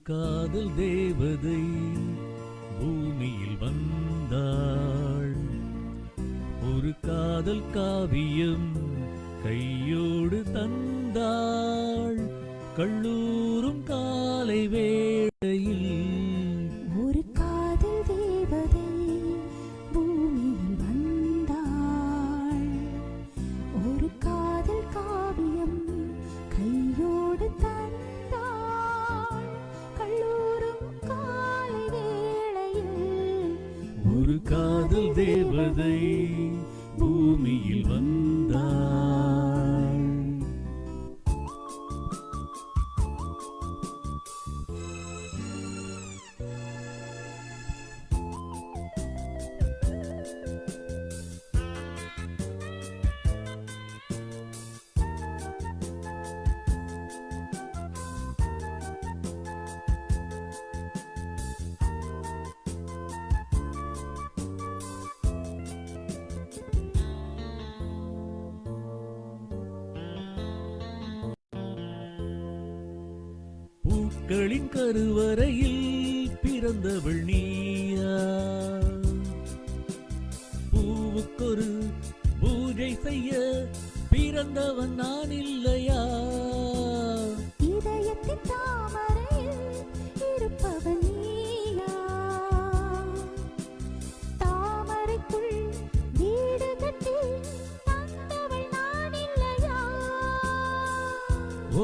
காதல் தேவதை பூமியில் வந்தாள். ஒரு காதல் காவியம் கையோடு தந்தாள். கல்லூரும் காலை வேளையில் ஒரு காதல் தேவதை பூமியில் வந்தாள். ஒரு காதல் காவியம் கையோடு தந்தாள். கல்லூரும் காலை வேளையில் ஒரு காதல் தேவதை பூமியில் வந்தாள். பூக்களின் கருவறையில் பிறந்தவள் நீயா? பூவுக்கொரு பூஜை செய்ய பிறந்தவன் நான் இல்லையா? இதயத்தின் தாமரையில் இருப்பவன் நீயா? தாமரைக்குள் வீடு கட்டி தந்தவள் நான் இல்லையா?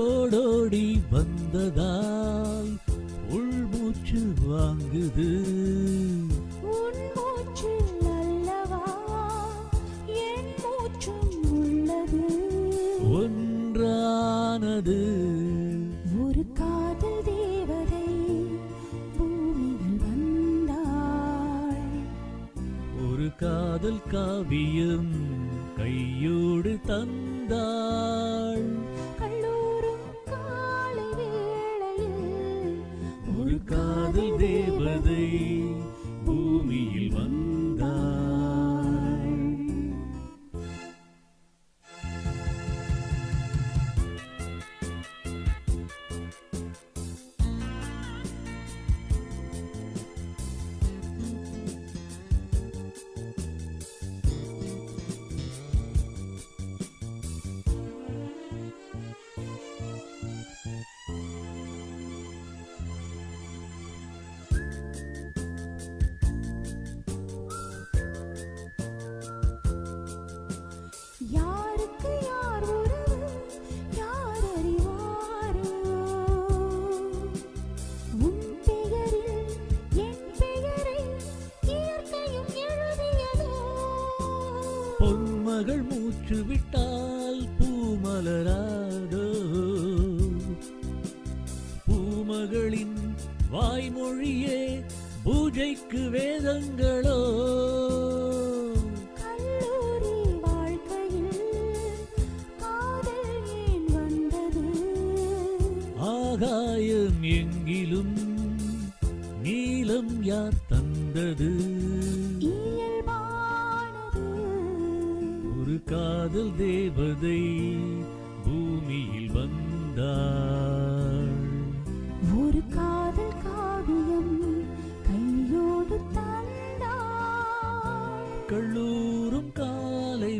ஓடோடி வந்ததால் உள்மூச்சு வாங்குது. உன் மூச்சு அல்லவா என் மூச்சும் உள்ளது. ஒன்றானது ஒரு காதல் தேவதை பூமியில் வந்தாள். ஒரு காதல் காவியம் கையோடு தந்தாள். கல்லூரும் காலை வேளையில் ஒரு காதல் தேவதை பூமியில் வந்தாள். யாருக்கு யார் உறவு யார் அறிவாரோ? உன் பெயரில் என் பெயரை இயற்கையும் எழுதியதோ? பொன்மகள் மூச்சு விட்டால் பூமலராதோ? பூமகளின் வாய்மொழியே பூஜைக்கு வேதங்களோ? கல்லூரி வாழ்க்கையில் காதல் ஏன் வந்தது? ஆகாயம் எங்கிலும் நீலம் யார் தந்தது? இயல்பானது ஒரு காதல் தேவதை பூமியில் வந்தாள். ஒரு காதல் காவியம் கையோடு தந்தாள். கல்லூரும் காலை